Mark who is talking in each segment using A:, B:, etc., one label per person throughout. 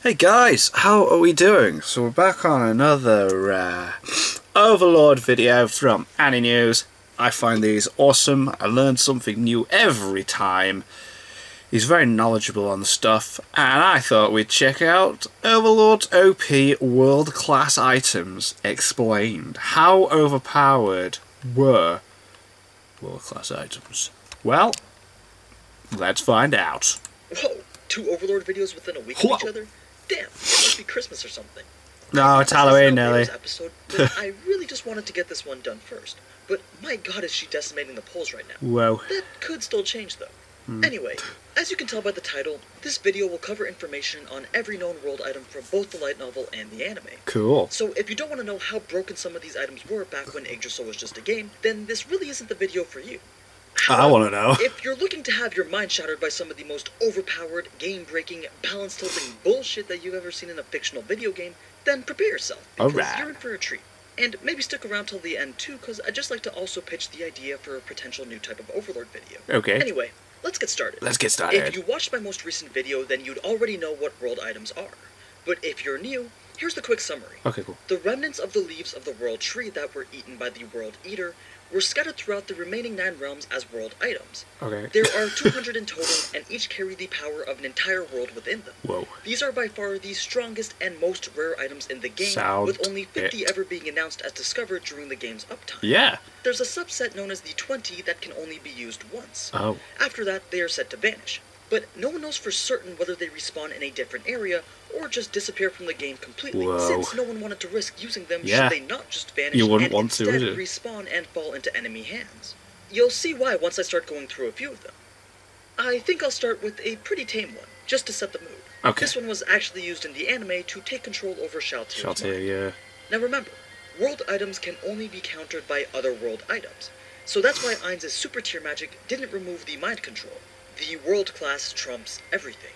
A: Hey guys, how are we doing? So we're back on another Overlord video from AniNews. I find these awesome. I learn something new every time. He's very knowledgeable on the stuff, and I thought we'd check out Overlord's OP world-class items explained. How overpowered were world-class items? Well, let's find out.
B: Whoa, 2 Overlord videos within a week of each other? Damn, it must be Christmas or something.
A: No, it's Halloween, Nelly.
B: Episode, but I really just wanted to get this one done first. But my god, is she decimating the polls right now.
A: Whoa.
B: That could still change, though. Anyway, as you can tell by the title, this video will cover information on every known world item from both the light novel and the anime.
A: Cool.
B: So if you don't want to know how broken some of these items were back when Yggdrasil was just a game, then this really isn't the video for you.
A: I want to know.
B: If you're looking to have your mind shattered by some of the most overpowered, game-breaking, balance-tilting bullshit that you've ever seen in a fictional video game, then prepare yourself, because you're in for a treat. And maybe stick around till the end too, because I'd just like to also pitch the idea for a potential new type of Overlord video.
A: Okay.
B: Anyway, let's get started.
A: Let's get started.
B: If you watched my most recent video, then you'd already know what world items are. But if you're new, here's the quick summary.
A: Okay, cool.
B: The remnants of the leaves of the World Tree that were eaten by the World Eater were scattered throughout the remaining 9 realms as world items.
A: Okay.
B: There are 200 in total, and each carry the power of an entire world within them.
A: Whoa.
B: These are by far the strongest and most rare items in the game, with only 50 ever being announced as discovered during the game's uptime.
A: Yeah.
B: There's a subset known as the 20 that can only be used once.
A: Oh.
B: After that, they are set to vanish. But no one knows for certain whether they respawn in a different area or just disappear from the game completely, since no one wanted to risk using them should they not just vanish and instead respawn and fall into enemy hands. You'll see why once I start going through a few of them. I think I'll start with a pretty tame one, just to set the mood.
A: Okay.
B: This one was actually used in the anime to take control over Shalltear's mind.
A: Yeah.
B: Now remember, world items can only be countered by other world items, so that's why Ainz's super tier magic didn't remove the mind control. The world class trumps everything.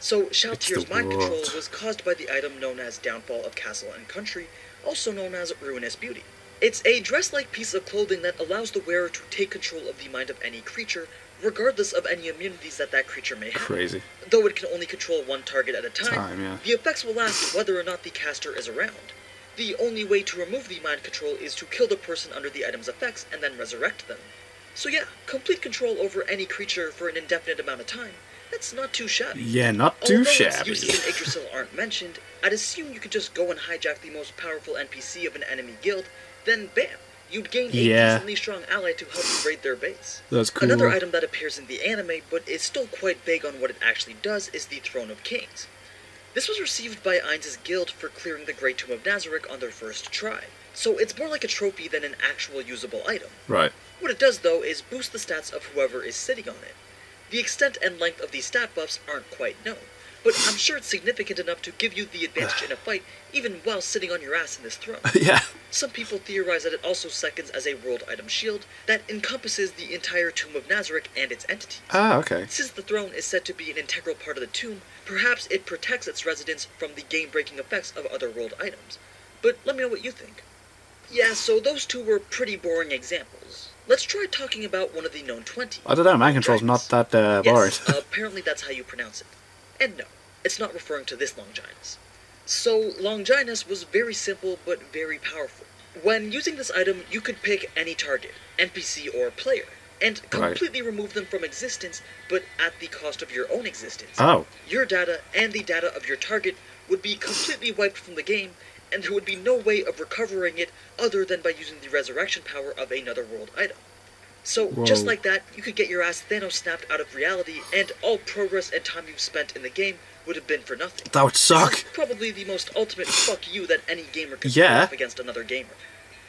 B: So Shalltear's mind control was caused by the item known as Downfall of Castle and Country, also known as Ruinous Beauty. It's a dress-like piece of clothing that allows the wearer to take control of the mind of any creature, regardless of any immunities that creature may have.
A: Crazy.
B: Though it can only control one target at a time,
A: yeah.
B: the effects will last whether or not the caster is around. The only way to remove the mind control is to kill the person under the item's effects and then resurrect them. So yeah, complete control over any creature for an indefinite amount of time. That's not too shabby.
A: Yeah, not too shabby.
B: Although its uses in Yggdrasil aren't mentioned, I'd assume you could just go and hijack the most powerful NPC of an enemy guild, then bam, you'd gain a decently strong ally to help you raid their base.
A: That's cool.
B: Another item that appears in the anime, but is still quite vague on what it actually does, is the Throne of Kings. This was received by Ainz's guild for clearing the Great Tomb of Nazarick on their first try, so it's more like a trophy than an actual usable item.
A: Right.
B: What it does, though, is boost the stats of whoever is sitting on it. The extent and length of these stat buffs aren't quite known, but I'm sure it's significant enough to give you the advantage in a fight, even while sitting on your ass in this throne.
A: Yeah.
B: Some people theorize that it also seconds as a world item shield that encompasses the entire Tomb of Nazarick and its entities.
A: Ah, okay.
B: Since the throne is said to be an integral part of the tomb, perhaps it protects its residents from the game-breaking effects of other world items. But let me know what you think. Yeah, so those 2 were pretty boring examples. Let's try talking about one of the known 20.
A: I don't know, mind control's not that boring.
B: Yes, apparently that's how you pronounce it. And no, it's not referring to this Longinus. So, Longinus was very simple but very powerful. When using this item, you could pick any target, NPC or player, and completely remove them from existence, but at the cost of your own existence.
A: Oh.
B: Your data and the data of your target would be completely wiped from the game, and there would be no way of recovering it other than by using the resurrection power of another world item. So, just like that, you could get your ass Thanos snapped out of reality, and all progress and time you've spent in the game would have been for nothing.
A: That would suck.
B: This is probably the most ultimate fuck you that any gamer could pull off against another gamer.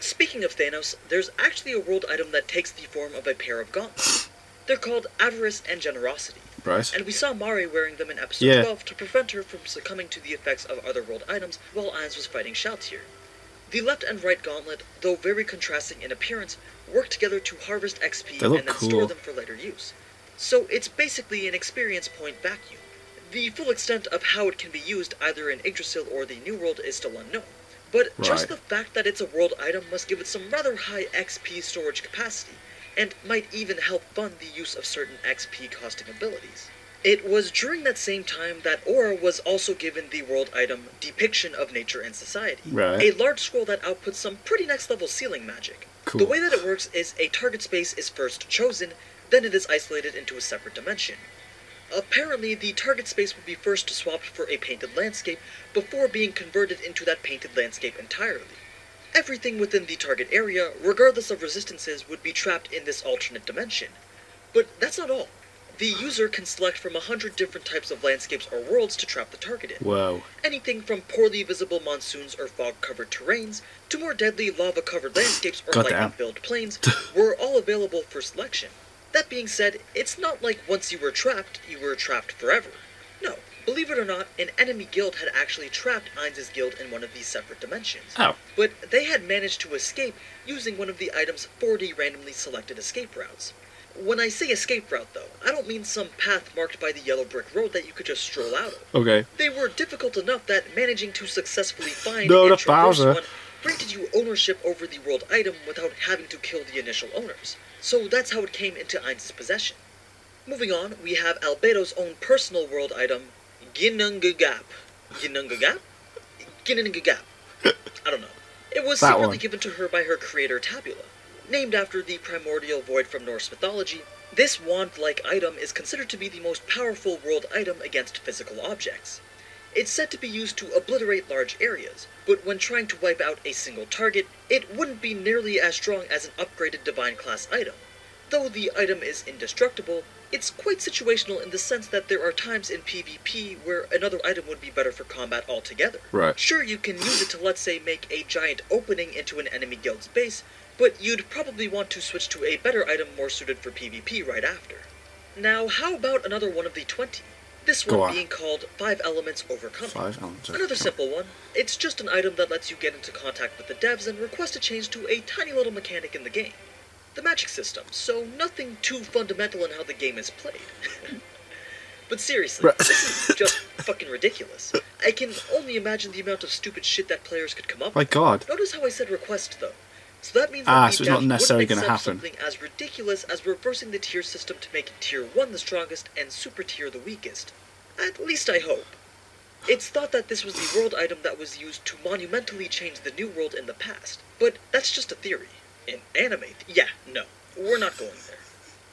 B: Speaking of Thanos, there's actually a world item that takes the form of a pair of gauntlets. They're called Avarice and Generosity.
A: Right.
B: And we saw Mari wearing them in episode 12 to prevent her from succumbing to the effects of other world items while Ainz was fighting Shalltear. The left and right gauntlet, though very contrasting in appearance, work together to harvest XP and then store them for later use. So it's basically an experience point vacuum. The full extent of how it can be used either in Yggdrasil or the New World is still unknown. But just the fact that it's a world item must give it some rather high XP storage capacity, and might even help fund the use of certain XP costing abilities. It was during that same time that Aura was also given the world item Depiction of Nature and Society,
A: Right.
B: a large scroll that outputs some pretty next level ceiling magic.
A: Cool.
B: The way that it works is a target space is first chosen, then it is isolated into a separate dimension. Apparently, the target space would be first swapped for a painted landscape before being converted into that painted landscape entirely. Everything within the target area, regardless of resistances, would be trapped in this alternate dimension. But that's not all. The user can select from 100 different types of landscapes or worlds to trap the target in.
A: Whoa.
B: Anything from poorly visible monsoons or fog-covered terrains, to more deadly lava-covered landscapes or lightning-filled plains, were all available for selection. That being said, it's not like once you were trapped forever. No, believe it or not, an enemy guild had actually trapped Ainz's guild in one of these separate dimensions.
A: Oh.
B: But they had managed to escape using one of the item's 40 randomly selected escape routes. When I say escape route, though, I don't mean some path marked by the yellow brick road that you could just stroll out of.
A: Okay.
B: They were difficult enough that managing to successfully find
A: No,
B: and
A: the
B: traverse
A: Bowser.
B: one granted you ownership over the world item without having to kill the initial owners. So that's how it came into Ainz's possession. Moving on, we have Albedo's own personal world item, Ginnungagap. Ginnungagap? Ginnungagap. I don't know. It was
A: That
B: secretly
A: one.
B: given to her by her creator Tabula. Named after the primordial void from Norse mythology, this wand-like item is considered to be the most powerful world item against physical objects. It's said to be used to obliterate large areas, but when trying to wipe out a single target, it wouldn't be nearly as strong as an upgraded Divine class item. Though the item is indestructible, it's quite situational in the sense that there are times in PvP where another item would be better for combat altogether.
A: Right.
B: Sure, you can use it to, let's say, make a giant opening into an enemy guild's base, but you'd probably want to switch to a better item more suited for PvP right after. Now, how about another one of the 20? This
A: Go
B: one
A: on.
B: being called 5 Elements Overcoming.
A: 5 elements.
B: Another simple one. It's just an item that lets you get into contact with the devs and request a change to a tiny little mechanic in the game. The magic system, so nothing too fundamental in how the game is played. But seriously,
A: Right.
B: this is just fucking ridiculous. I can only imagine the amount of stupid shit that players could come up
A: My
B: with.
A: God.
B: Notice how I said request, though. So that means that the
A: So it's not
B: devs
A: necessarily
B: wouldn't
A: gonna
B: accept
A: happen.
B: something as ridiculous as reversing the tier system to make Tier 1 the strongest and Super Tier the weakest. At least I hope. It's thought that this was the world item that was used to monumentally change the New World in the past, but that's just a theory. In anime, yeah, no, we're not going there.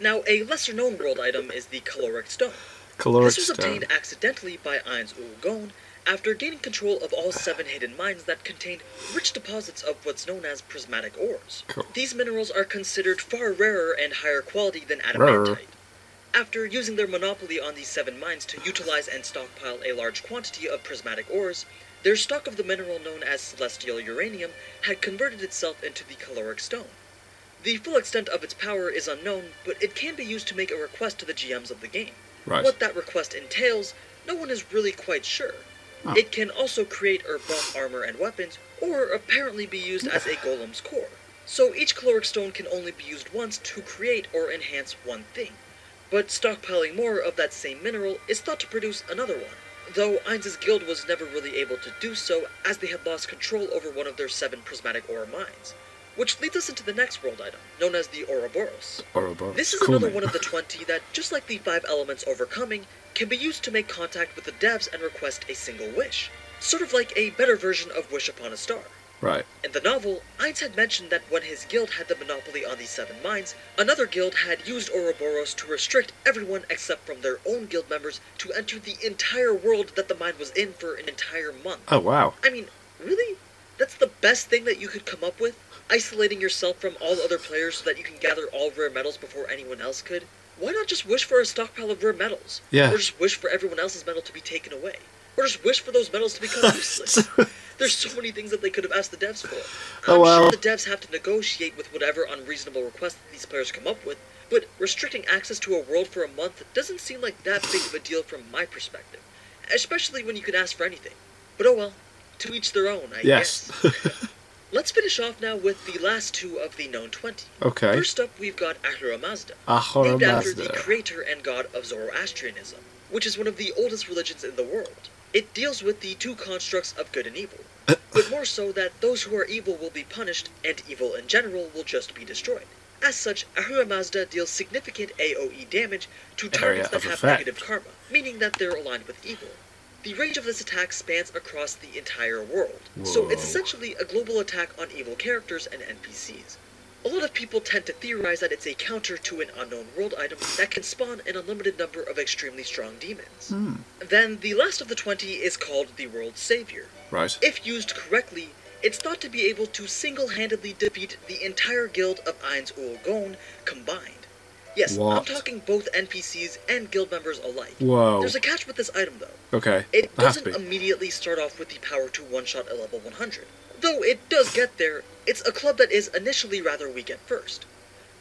B: Now, a lesser-known world item is the Caloric Stone.
A: Caloric
B: This was
A: stone.
B: obtained accidentally by Ainz Ooal Gown after gaining control of all 7 hidden mines that contained rich deposits of what's known as prismatic ores.
A: Cool.
B: These minerals are considered far rarer and higher quality than
A: Rarer.
B: adamantite. After using their monopoly on these 7 mines to utilize and stockpile a large quantity of prismatic ores, their stock of the mineral known as celestial uranium had converted itself into the caloric stone. The full extent of its power is unknown, but it can be used to make a request to the GMs of the game.
A: Right.
B: What that request entails, no one is really quite sure.
A: Oh.
B: It can also create or buff armor and weapons, or apparently be used as a golem's core. So each caloric stone can only be used once to create or enhance one thing. But stockpiling more of that same mineral is thought to produce another one, though Ainz's guild was never really able to do so as they had lost control over one of their 7 prismatic ore mines. Which leads us into the next world item, known as the Ouroboros.
A: Ouroboros.
B: This is
A: Cool
B: another
A: name.
B: one of the 20 that, just like the 5 Elements Overcoming, can be used to make contact with the devs and request a single wish. Sort of like a better version of Wish Upon a Star.
A: Right.
B: In the novel, Ainz had mentioned that when his guild had the monopoly on these 7 mines, another guild had used Ouroboros to restrict everyone except from their own guild members to enter the entire world that the mine was in for an entire month.
A: Oh, wow.
B: I mean, really? That's the best thing that you could come up with? Isolating yourself from all other players so that you can gather all rare metals before anyone else could? Why not just wish for a stockpile of rare metals?
A: Yeah.
B: Or just wish for everyone else's metal to be taken away? Or just wish for those metals to become useless? There's so many things that they could have asked the devs for.
A: Oh, well.
B: I'm sure the devs have to negotiate with whatever unreasonable requests that these players come up with, but restricting access to a world for a month doesn't seem like that big of a deal from my perspective. Especially when you can ask for anything. But oh well, to each their own, I
A: Yes.
B: guess. Let's finish off now with the last 2 of the known 20.
A: Okay.
B: First up, we've got Ahura Mazda,
A: Ahura
B: named after the
A: Mazda.
B: creator and god of Zoroastrianism, which is one of the oldest religions in the world. It deals with the 2 constructs of good and evil, but more so that those who are evil will be punished, and evil in general will just be destroyed. As such, Ahura Mazda deals significant AoE damage to
A: Area
B: targets that
A: of
B: have
A: effect.
B: negative karma, meaning that they're aligned with evil. The range of this attack spans across the entire world, so it's
A: Whoa.
B: essentially a global attack on evil characters and NPCs. A lot of people tend to theorize that it's a counter to an unknown world item that can spawn an unlimited number of extremely strong demons. Then the last of the 20 is called the World Savior.
A: Right.
B: If used correctly, it's thought to be able to single-handedly defeat the entire guild of Ainz Ul Gon combined. Yes,
A: What?
B: I'm talking both NPCs and guild members alike.
A: Whoa.
B: There's a catch with this item though.
A: Okay.
B: It
A: There has to
B: doesn't
A: be.
B: immediately start off with the power to one-shot a level 100. Though it does get there, it's a club that is initially rather weak at first.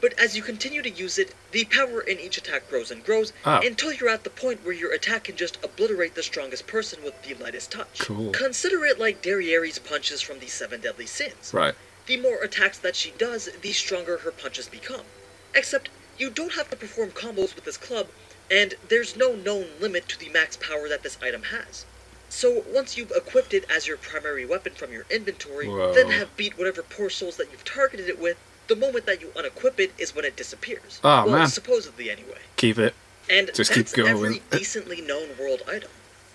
B: But as you continue to use it, the power in each attack grows and grows,
A: Oh.
B: until you're at the point where your attack can just obliterate the strongest person with the lightest touch.
A: Cool.
B: Consider it like Derrieri's punches from the 7 Deadly Sins.
A: Right.
B: The more attacks that she does, the stronger her punches become. Except, you don't have to perform combos with this club, and there's no known limit to the max power that this item has. So once you've equipped it as your primary weapon from your inventory,
A: Whoa.
B: then have beat whatever poor souls that you've targeted it with, the moment that you unequip it is when it disappears.
A: Oh,
B: well,
A: man.
B: supposedly anyway.
A: Keep it.
B: And
A: Just keep
B: that's
A: going
B: every
A: with it.
B: decently known world item.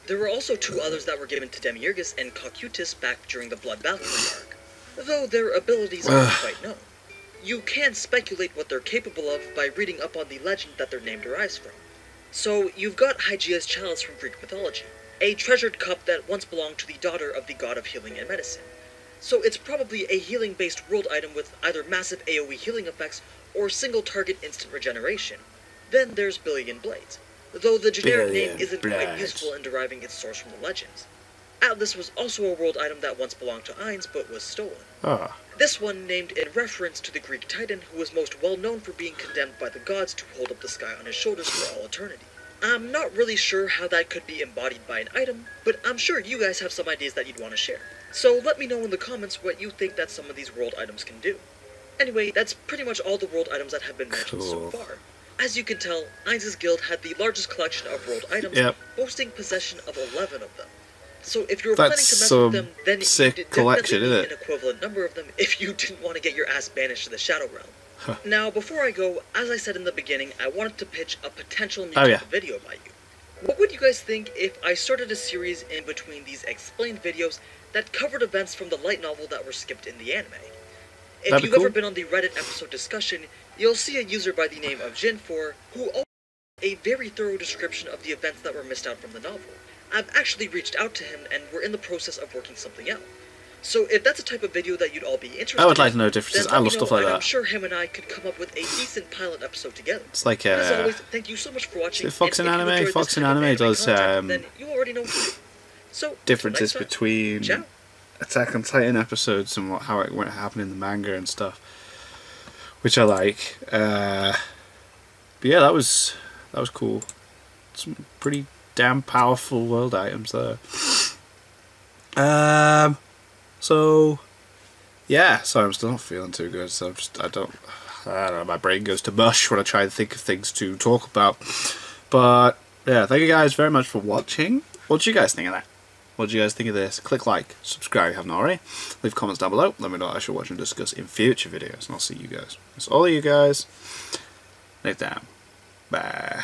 B: There were also 2 others that were given to Demiurgus and Cocytus back during the Blood Valkyrie arc, though their abilities aren't quite known. You can speculate what they're capable of by reading up on the legend that their name derives from. So, you've got Hygeia's Chalice from Greek mythology, a treasured cup that once belonged to the daughter of the god of healing and medicine. So it's probably a healing-based world item with either massive AoE healing effects or single-target instant regeneration. Then there's Billion Blades, though the generic name
A: Billion
B: isn't quite
A: Blades.
B: useful in deriving its source from the legends. Atlas was also a world item that once belonged to Ainz but was stolen.
A: Ah.
B: This one named in reference to the Greek titan who was most well known for being condemned by the gods to hold up the sky on his shoulders for all eternity. I'm not really sure how that could be embodied by an item, but I'm sure you guys have some ideas that you'd want to share. So let me know in the comments what you think that some of these world items can do. Anyway, that's pretty much all the world items that have been mentioned
A: Cool.
B: so far. As you can tell, Ainz's guild had the largest collection of world items,
A: Yep.
B: boasting possession of 11 of them. So if you were
A: That's
B: planning to mess
A: some
B: with them, then
A: sick
B: you did
A: collection,
B: definitely
A: isn't
B: need
A: it?
B: an equivalent number of them if you didn't want to get your ass banished to the Shadow Realm. Now, before I go, as I said in the beginning, I wanted to pitch a potential new
A: Oh,
B: type
A: yeah.
B: of video by you. What would you guys think if I started a series in between these explained videos that covered events from the light novel that were skipped in the anime? If
A: That'd be
B: you've ever
A: cool.
B: been on the Reddit episode discussion, you'll see a user by the name of Jin4 who also a very thorough description of the events that were missed out from the novel. I've actually reached out to him and we're in the process of working something out. So if that's a type of video that you'd all be interested in,
A: I would like to know differences.
B: then
A: I
B: let
A: love
B: me
A: stuff
B: know,
A: like
B: and I'm
A: that.
B: sure him and I could come up with a decent pilot episode together.
A: It's like
B: But as always, thank you so much for watching.
A: Fox
B: and
A: in
B: if you
A: Anime?
B: enjoyed this
A: Fox in
B: type of
A: Anime does,
B: content, then you already know what to do. So until
A: differences
B: next time,
A: between
B: ciao.
A: Attack on Titan episodes and how it went happen in the manga and stuff, which I like. But yeah, that was cool. Some pretty damn powerful world items there. So yeah, sorry, I'm still not feeling too good. So I don't know. My brain goes to mush when I try and think of things to talk about. But yeah, thank you guys very much for watching. What do you guys think of that? What do you guys think of this? Click like, subscribe if you haven't already. Leave comments down below. Let me know what I should watch and discuss in future videos. And I'll see you guys. That's all of you guys. Next time. Bye.